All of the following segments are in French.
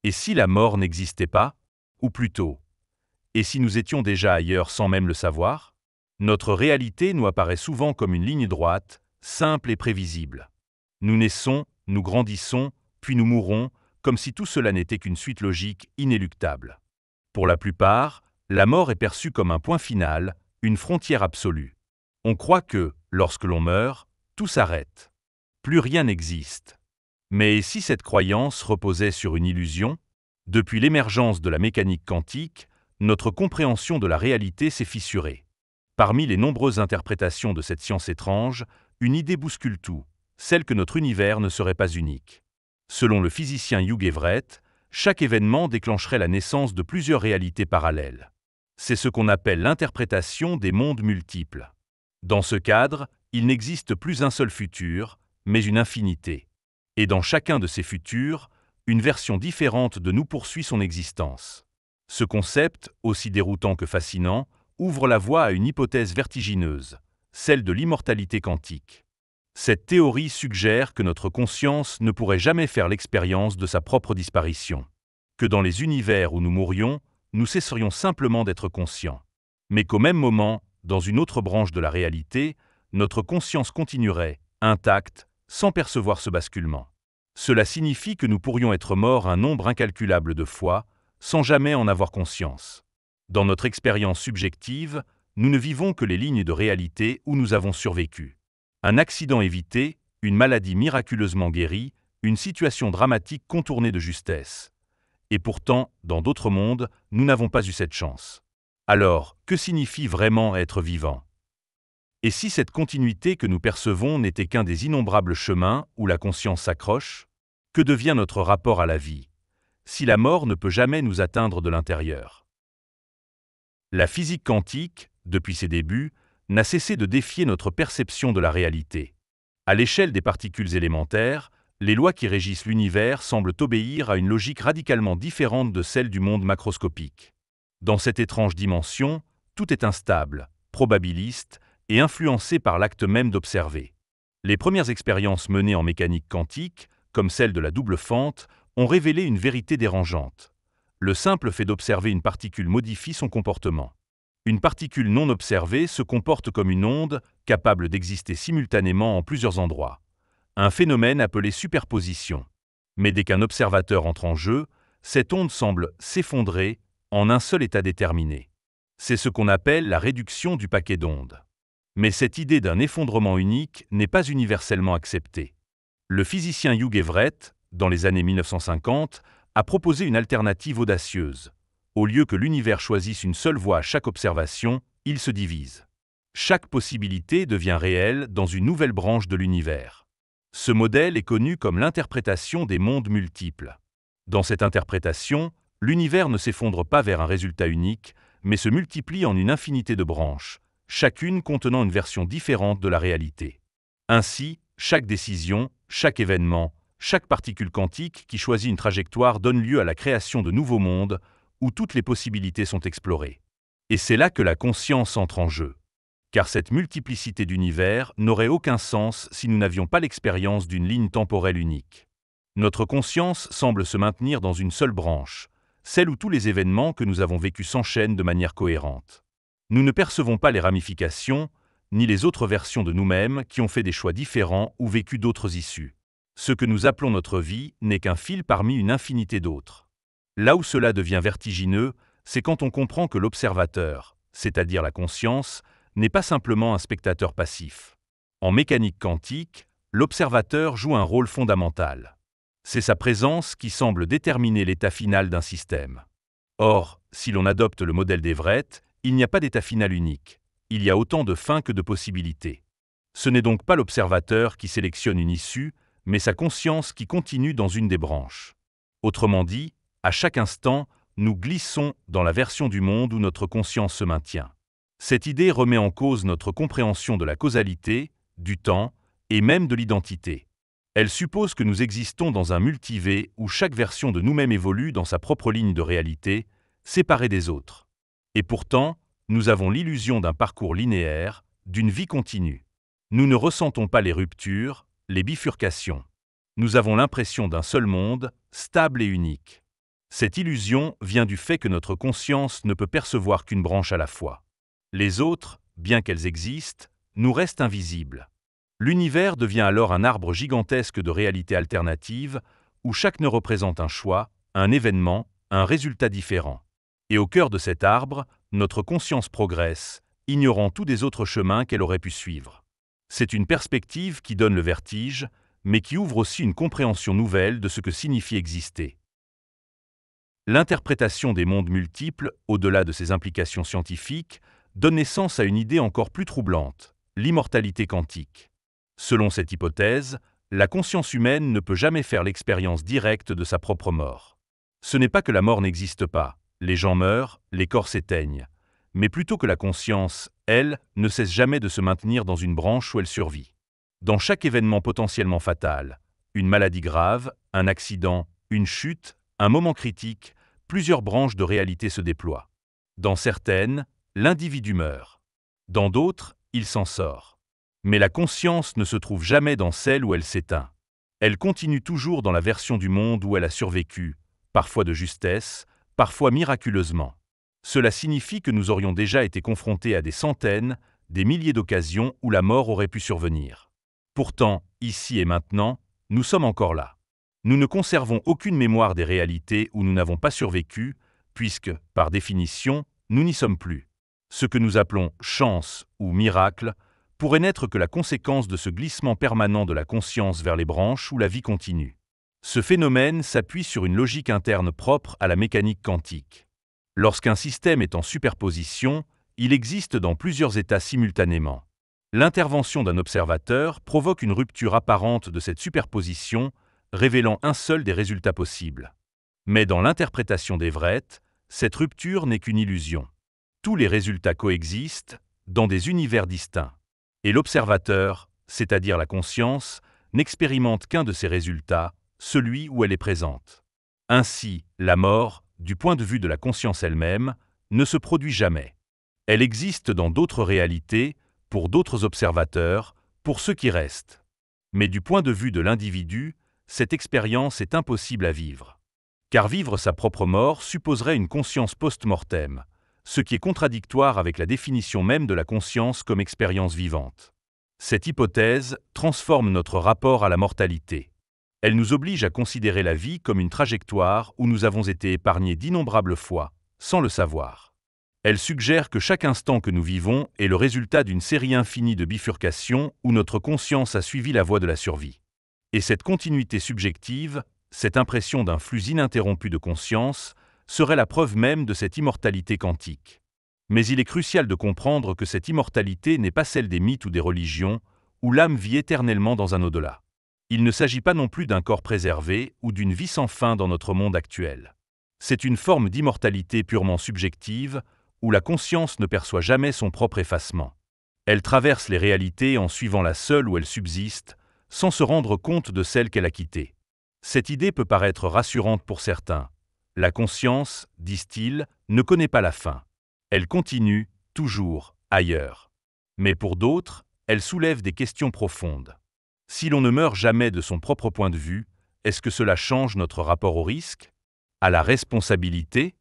Et si la mort n'existait pas? Ou plutôt, et si nous étions déjà ailleurs sans même le savoir? Notre réalité nous apparaît souvent comme une ligne droite, simple et prévisible. Nous naissons, nous grandissons, puis nous mourrons, comme si tout cela n'était qu'une suite logique inéluctable. Pour la plupart, la mort est perçue comme un point final, une frontière absolue. On croit que, lorsque l'on meurt, tout s'arrête. Plus rien n'existe. Mais si cette croyance reposait sur une illusion? Depuis l'émergence de la mécanique quantique, notre compréhension de la réalité s'est fissurée. Parmi les nombreuses interprétations de cette science étrange, une idée bouscule tout, celle que notre univers ne serait pas unique. Selon le physicien Hugh Everett, chaque événement déclencherait la naissance de plusieurs réalités parallèles. C'est ce qu'on appelle l'interprétation des mondes multiples. Dans ce cadre, il n'existe plus un seul futur, mais une infinité. Et dans chacun de ces futurs, une version différente de nous poursuit son existence. Ce concept, aussi déroutant que fascinant, ouvre la voie à une hypothèse vertigineuse, celle de l'immortalité quantique. Cette théorie suggère que notre conscience ne pourrait jamais faire l'expérience de sa propre disparition, que dans les univers où nous mourions, nous cesserions simplement d'être conscients, mais qu'au même moment, dans une autre branche de la réalité, notre conscience continuerait, intacte, sans percevoir ce basculement. Cela signifie que nous pourrions être morts un nombre incalculable de fois, sans jamais en avoir conscience. Dans notre expérience subjective, nous ne vivons que les lignes de réalité où nous avons survécu. Un accident évité, une maladie miraculeusement guérie, une situation dramatique contournée de justesse. Et pourtant, dans d'autres mondes, nous n'avons pas eu cette chance. Alors, que signifie vraiment être vivant? Et si cette continuité que nous percevons n'était qu'un des innombrables chemins où la conscience s'accroche? Que devient notre rapport à la vie, si la mort ne peut jamais nous atteindre de l'intérieur? La physique quantique, depuis ses débuts, n'a cessé de défier notre perception de la réalité. À l'échelle des particules élémentaires, les lois qui régissent l'univers semblent obéir à une logique radicalement différente de celle du monde macroscopique. Dans cette étrange dimension, tout est instable, probabiliste et influencé par l'acte même d'observer. Les premières expériences menées en mécanique quantique, comme celle de la double fente, ont révélé une vérité dérangeante. Le simple fait d'observer une particule modifie son comportement. Une particule non observée se comporte comme une onde capable d'exister simultanément en plusieurs endroits. Un phénomène appelé superposition. Mais dès qu'un observateur entre en jeu, cette onde semble s'effondrer en un seul état déterminé. C'est ce qu'on appelle la réduction du paquet d'ondes. Mais cette idée d'un effondrement unique n'est pas universellement acceptée. Le physicien Hugh Everett, dans les années 1950, a proposé une alternative audacieuse. Au lieu que l'univers choisisse une seule voie à chaque observation, il se divise. Chaque possibilité devient réelle dans une nouvelle branche de l'univers. Ce modèle est connu comme l'interprétation des mondes multiples. Dans cette interprétation, l'univers ne s'effondre pas vers un résultat unique, mais se multiplie en une infinité de branches, chacune contenant une version différente de la réalité. Ainsi, chaque décision, chaque événement, chaque particule quantique qui choisit une trajectoire donne lieu à la création de nouveaux mondes, où toutes les possibilités sont explorées. Et c'est là que la conscience entre en jeu. Car cette multiplicité d'univers n'aurait aucun sens si nous n'avions pas l'expérience d'une ligne temporelle unique. Notre conscience semble se maintenir dans une seule branche, celle où tous les événements que nous avons vécus s'enchaînent de manière cohérente. Nous ne percevons pas les ramifications, ni les autres versions de nous-mêmes qui ont fait des choix différents ou vécu d'autres issues. Ce que nous appelons notre vie n'est qu'un fil parmi une infinité d'autres. Là où cela devient vertigineux, c'est quand on comprend que l'observateur, c'est-à-dire la conscience, n'est pas simplement un spectateur passif. En mécanique quantique, l'observateur joue un rôle fondamental. C'est sa présence qui semble déterminer l'état final d'un système. Or, si l'on adopte le modèle d'Everett, il n'y a pas d'état final unique. Il y a autant de fins que de possibilités. Ce n'est donc pas l'observateur qui sélectionne une issue, mais sa conscience qui continue dans une des branches. Autrement dit, à chaque instant, nous glissons dans la version du monde où notre conscience se maintient. Cette idée remet en cause notre compréhension de la causalité, du temps et même de l'identité. Elle suppose que nous existons dans un multivers où chaque version de nous-mêmes évolue dans sa propre ligne de réalité, séparée des autres. Et pourtant, nous avons l'illusion d'un parcours linéaire, d'une vie continue. Nous ne ressentons pas les ruptures, les bifurcations. Nous avons l'impression d'un seul monde, stable et unique. Cette illusion vient du fait que notre conscience ne peut percevoir qu'une branche à la fois. Les autres, bien qu'elles existent, nous restent invisibles. L'univers devient alors un arbre gigantesque de réalités alternatives, où chaque ne représente un choix, un événement, un résultat différent. Et au cœur de cet arbre, notre conscience progresse, ignorant tous des autres chemins qu'elle aurait pu suivre. C'est une perspective qui donne le vertige, mais qui ouvre aussi une compréhension nouvelle de ce que signifie exister. L'interprétation des mondes multiples, au-delà de ses implications scientifiques, donne naissance à une idée encore plus troublante, l'immortalité quantique. Selon cette hypothèse, la conscience humaine ne peut jamais faire l'expérience directe de sa propre mort. Ce n'est pas que la mort n'existe pas, les gens meurent, les corps s'éteignent, mais plutôt que la conscience, elle, ne cesse jamais de se maintenir dans une branche où elle survit. Dans chaque événement potentiellement fatal, une maladie grave, un accident, une chute, un moment critique, plusieurs branches de réalité se déploient. Dans certaines, l'individu meurt. Dans d'autres, il s'en sort. Mais la conscience ne se trouve jamais dans celle où elle s'éteint. Elle continue toujours dans la version du monde où elle a survécu, parfois de justesse, parfois miraculeusement. Cela signifie que nous aurions déjà été confrontés à des centaines, des milliers d'occasions où la mort aurait pu survenir. Pourtant, ici et maintenant, nous sommes encore là. Nous ne conservons aucune mémoire des réalités où nous n'avons pas survécu, puisque, par définition, nous n'y sommes plus. Ce que nous appelons chance ou miracle pourrait n'être que la conséquence de ce glissement permanent de la conscience vers les branches où la vie continue. Ce phénomène s'appuie sur une logique interne propre à la mécanique quantique. Lorsqu'un système est en superposition, il existe dans plusieurs états simultanément. L'intervention d'un observateur provoque une rupture apparente de cette superposition, révélant un seul des résultats possibles. Mais dans l'interprétation d'Everett, cette rupture n'est qu'une illusion. Tous les résultats coexistent, dans des univers distincts. Et l'observateur, c'est-à-dire la conscience, n'expérimente qu'un de ces résultats, celui où elle est présente. Ainsi, la mort, du point de vue de la conscience elle-même, ne se produit jamais. Elle existe dans d'autres réalités, pour d'autres observateurs, pour ceux qui restent. Mais du point de vue de l'individu, cette expérience est impossible à vivre. Car vivre sa propre mort supposerait une conscience post-mortem, ce qui est contradictoire avec la définition même de la conscience comme expérience vivante. Cette hypothèse transforme notre rapport à la mortalité. Elle nous oblige à considérer la vie comme une trajectoire où nous avons été épargnés d'innombrables fois, sans le savoir. Elle suggère que chaque instant que nous vivons est le résultat d'une série infinie de bifurcations où notre conscience a suivi la voie de la survie. Et cette continuité subjective, cette impression d'un flux ininterrompu de conscience, serait la preuve même de cette immortalité quantique. Mais il est crucial de comprendre que cette immortalité n'est pas celle des mythes ou des religions, où l'âme vit éternellement dans un au-delà. Il ne s'agit pas non plus d'un corps préservé ou d'une vie sans fin dans notre monde actuel. C'est une forme d'immortalité purement subjective, où la conscience ne perçoit jamais son propre effacement. Elle traverse les réalités en suivant la seule où elle subsiste, sans se rendre compte de celle qu'elle a quittée. Cette idée peut paraître rassurante pour certains. La conscience, disent-ils, ne connaît pas la fin. Elle continue, toujours, ailleurs. Mais pour d'autres, elle soulève des questions profondes. Si l'on ne meurt jamais de son propre point de vue, est-ce que cela change notre rapport au risque, à la responsabilité,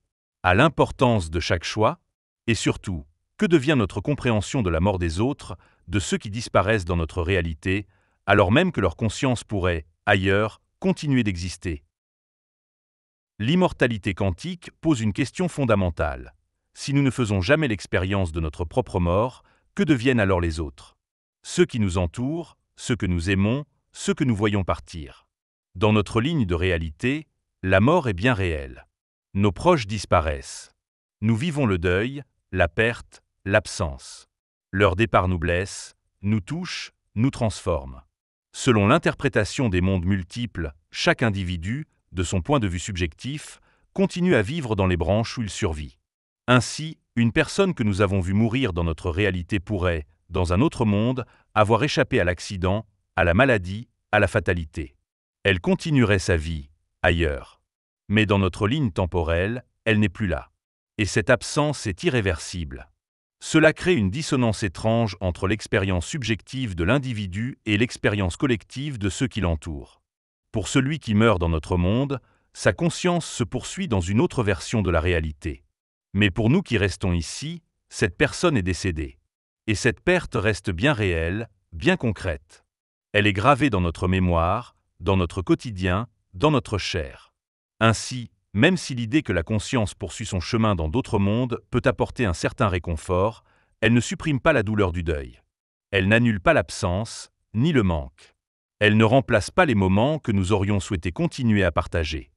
à l'importance de chaque choix? Et surtout, que devient notre compréhension de la mort des autres, de ceux qui disparaissent dans notre réalité, alors même que leur conscience pourrait, ailleurs, continuer d'exister? L'immortalité quantique pose une question fondamentale. Si nous ne faisons jamais l'expérience de notre propre mort, que deviennent alors les autres? Ceux qui nous entourent, ceux que nous aimons, ceux que nous voyons partir. Dans notre ligne de réalité, la mort est bien réelle. Nos proches disparaissent. Nous vivons le deuil, la perte, l'absence. Leur départ nous blesse, nous touche, nous transforme. Selon l'interprétation des mondes multiples, chaque individu, de son point de vue subjectif, continue à vivre dans les branches où il survit. Ainsi, une personne que nous avons vue mourir dans notre réalité pourrait, dans un autre monde, avoir échappé à l'accident, à la maladie, à la fatalité. Elle continuerait sa vie, ailleurs. Mais dans notre ligne temporelle, elle n'est plus là. Et cette absence est irréversible. Cela crée une dissonance étrange entre l'expérience subjective de l'individu et l'expérience collective de ceux qui l'entourent. Pour celui qui meurt dans notre monde, sa conscience se poursuit dans une autre version de la réalité. Mais pour nous qui restons ici, cette personne est décédée. Et cette perte reste bien réelle, bien concrète. Elle est gravée dans notre mémoire, dans notre quotidien, dans notre chair. Ainsi, même si l'idée que la conscience poursuit son chemin dans d'autres mondes peut apporter un certain réconfort, elle ne supprime pas la douleur du deuil. Elle n'annule pas l'absence, ni le manque. Elle ne remplace pas les moments que nous aurions souhaité continuer à partager.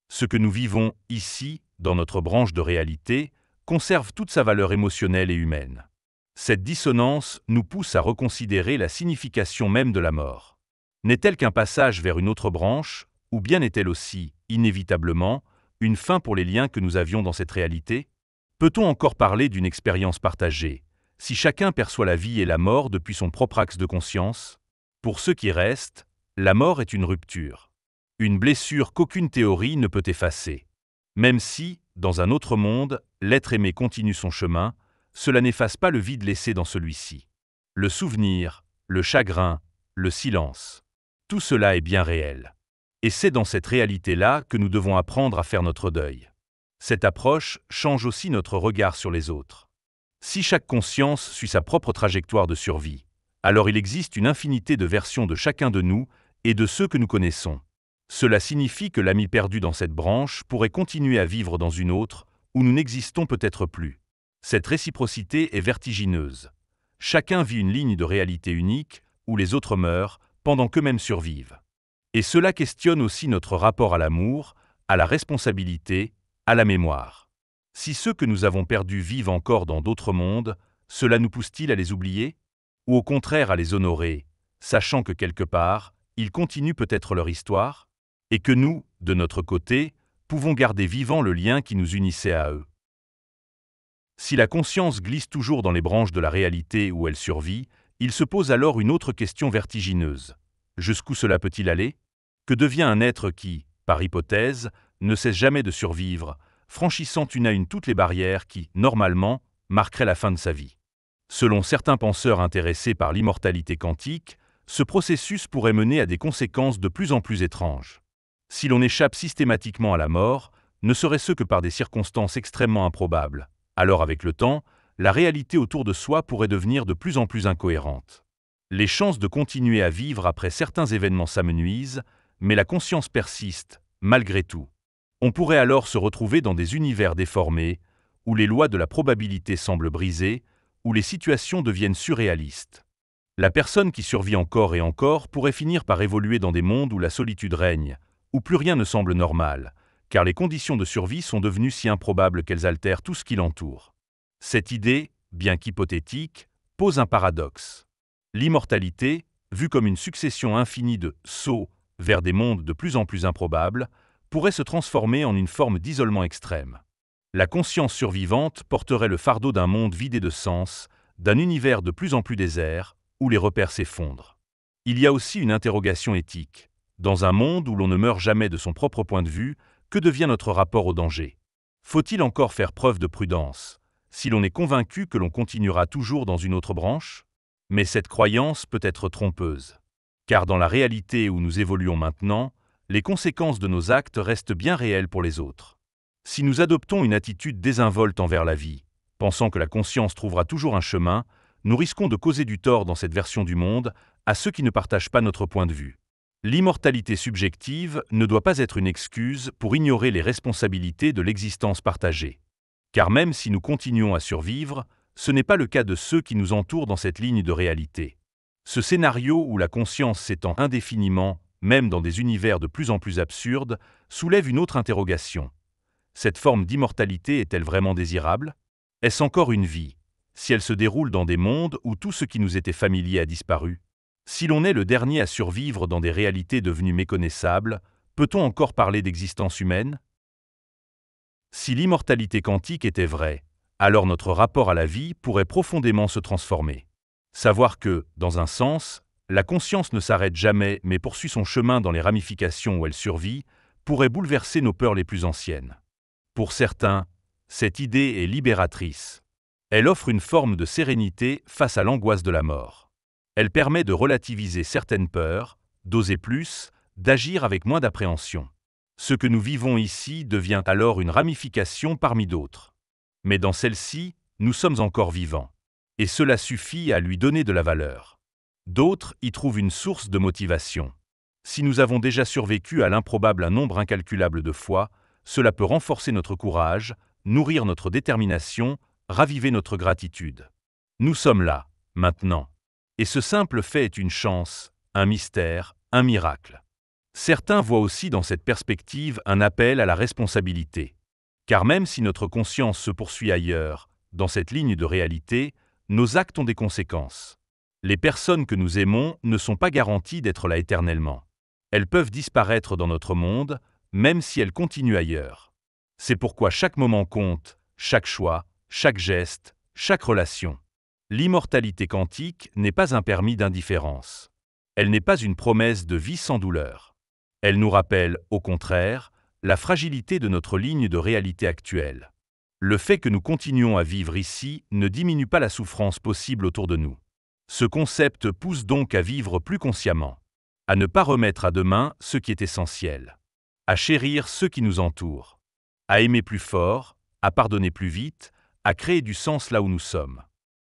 Ce que nous vivons ici, dans notre branche de réalité, conserve toute sa valeur émotionnelle et humaine. Cette dissonance nous pousse à reconsidérer la signification même de la mort. N'est-elle qu'un passage vers une autre branche, ou bien est-elle aussi, inévitablement, une fin pour les liens que nous avions dans cette réalité? Peut-on encore parler d'une expérience partagée, si chacun perçoit la vie et la mort depuis son propre axe de conscience? Pour ceux qui restent, la mort est une rupture. Une blessure qu'aucune théorie ne peut effacer. Même si, dans un autre monde, l'être aimé continue son chemin, cela n'efface pas le vide laissé dans celui-ci. Le souvenir, le chagrin, le silence. Tout cela est bien réel. Et c'est dans cette réalité-là que nous devons apprendre à faire notre deuil. Cette approche change aussi notre regard sur les autres. Si chaque conscience suit sa propre trajectoire de survie, alors il existe une infinité de versions de chacun de nous et de ceux que nous connaissons. Cela signifie que l'ami perdu dans cette branche pourrait continuer à vivre dans une autre, où nous n'existons peut-être plus. Cette réciprocité est vertigineuse. Chacun vit une ligne de réalité unique, où les autres meurent, pendant qu'eux-mêmes survivent. Et cela questionne aussi notre rapport à l'amour, à la responsabilité, à la mémoire. Si ceux que nous avons perdus vivent encore dans d'autres mondes, cela nous pousse-t-il à les oublier? Ou au contraire à les honorer, sachant que quelque part, ils continuent peut-être leur histoire? Et que nous, de notre côté, pouvons garder vivant le lien qui nous unissait à eux. Si la conscience glisse toujours dans les branches de la réalité où elle survit, il se pose alors une autre question vertigineuse. Jusqu'où cela peut-il aller? Que devient un être qui, par hypothèse, ne cesse jamais de survivre, franchissant une à une toutes les barrières qui, normalement, marqueraient la fin de sa vie? Selon certains penseurs intéressés par l'immortalité quantique, ce processus pourrait mener à des conséquences de plus en plus étranges. Si l'on échappe systématiquement à la mort, ne serait-ce que par des circonstances extrêmement improbables. Alors avec le temps, la réalité autour de soi pourrait devenir de plus en plus incohérente. Les chances de continuer à vivre après certains événements s'amenuisent, mais la conscience persiste, malgré tout. On pourrait alors se retrouver dans des univers déformés, où les lois de la probabilité semblent brisées, où les situations deviennent surréalistes. La personne qui survit encore et encore pourrait finir par évoluer dans des mondes où la solitude règne, où plus rien ne semble normal, car les conditions de survie sont devenues si improbables qu'elles altèrent tout ce qui l'entoure. Cette idée, bien qu'hypothétique, pose un paradoxe. L'immortalité, vue comme une succession infinie de sauts vers des mondes de plus en plus improbables, pourrait se transformer en une forme d'isolement extrême. La conscience survivante porterait le fardeau d'un monde vidé de sens, d'un univers de plus en plus désert, où les repères s'effondrent. Il y a aussi une interrogation éthique. Dans un monde où l'on ne meurt jamais de son propre point de vue, que devient notre rapport au danger? Faut-il encore faire preuve de prudence, si l'on est convaincu que l'on continuera toujours dans une autre branche? Mais cette croyance peut être trompeuse. Car dans la réalité où nous évoluons maintenant, les conséquences de nos actes restent bien réelles pour les autres. Si nous adoptons une attitude désinvolte envers la vie, pensant que la conscience trouvera toujours un chemin, nous risquons de causer du tort dans cette version du monde à ceux qui ne partagent pas notre point de vue. L'immortalité subjective ne doit pas être une excuse pour ignorer les responsabilités de l'existence partagée. Car même si nous continuons à survivre, ce n'est pas le cas de ceux qui nous entourent dans cette ligne de réalité. Ce scénario où la conscience s'étend indéfiniment, même dans des univers de plus en plus absurdes, soulève une autre interrogation. Cette forme d'immortalité est-elle vraiment désirable? Est-ce encore une vie, si elle se déroule dans des mondes où tout ce qui nous était familier a disparu? Si l'on est le dernier à survivre dans des réalités devenues méconnaissables, peut-on encore parler d'existence humaine? Si l'immortalité quantique était vraie, alors notre rapport à la vie pourrait profondément se transformer. Savoir que, dans un sens, la conscience ne s'arrête jamais mais poursuit son chemin dans les ramifications où elle survit, pourrait bouleverser nos peurs les plus anciennes. Pour certains, cette idée est libératrice. Elle offre une forme de sérénité face à l'angoisse de la mort. Elle permet de relativiser certaines peurs, d'oser plus, d'agir avec moins d'appréhension. Ce que nous vivons ici devient alors une ramification parmi d'autres. Mais dans celle-ci, nous sommes encore vivants. Et cela suffit à lui donner de la valeur. D'autres y trouvent une source de motivation. Si nous avons déjà survécu à l'improbable un nombre incalculable de fois, cela peut renforcer notre courage, nourrir notre détermination, raviver notre gratitude. Nous sommes là, maintenant. Et ce simple fait est une chance, un mystère, un miracle. Certains voient aussi dans cette perspective un appel à la responsabilité. Car même si notre conscience se poursuit ailleurs, dans cette ligne de réalité, nos actes ont des conséquences. Les personnes que nous aimons ne sont pas garanties d'être là éternellement. Elles peuvent disparaître dans notre monde, même si elles continuent ailleurs. C'est pourquoi chaque moment compte, chaque choix, chaque geste, chaque relation. L'immortalité quantique n'est pas un permis d'indifférence. Elle n'est pas une promesse de vie sans douleur. Elle nous rappelle, au contraire, la fragilité de notre ligne de réalité actuelle. Le fait que nous continuons à vivre ici ne diminue pas la souffrance possible autour de nous. Ce concept pousse donc à vivre plus consciemment, à ne pas remettre à demain ce qui est essentiel, à chérir ceux qui nous entourent, à aimer plus fort, à pardonner plus vite, à créer du sens là où nous sommes.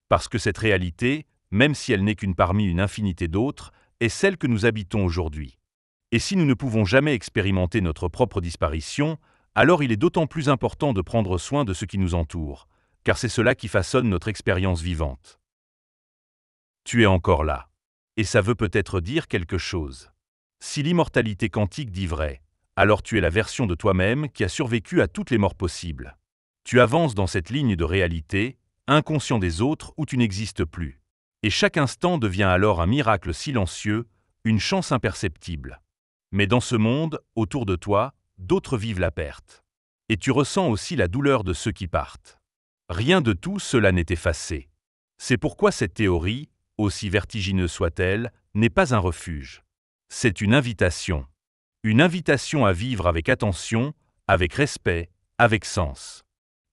Parce que cette réalité, même si elle n'est qu'une parmi une infinité d'autres, est celle que nous habitons aujourd'hui. Et si nous ne pouvons jamais expérimenter notre propre disparition, alors il est d'autant plus important de prendre soin de ce qui nous entoure, car c'est cela qui façonne notre expérience vivante. Tu es encore là. Et ça veut peut-être dire quelque chose. Si l'immortalité quantique dit vrai, alors tu es la version de toi-même qui a survécu à toutes les morts possibles. Tu avances dans cette ligne de réalité, inconscient des autres où tu n'existes plus. Et chaque instant devient alors un miracle silencieux, une chance imperceptible. Mais dans ce monde, autour de toi, d'autres vivent la perte. Et tu ressens aussi la douleur de ceux qui partent. Rien de tout cela n'est effacé. C'est pourquoi cette théorie, aussi vertigineuse soit-elle, n'est pas un refuge. C'est une invitation. Une invitation à vivre avec attention, avec respect, avec sens.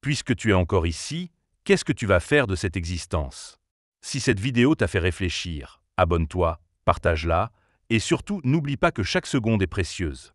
Puisque tu es encore ici, qu'est-ce que tu vas faire de cette existence? Si cette vidéo t'a fait réfléchir, abonne-toi, partage-la, et surtout n'oublie pas que chaque seconde est précieuse.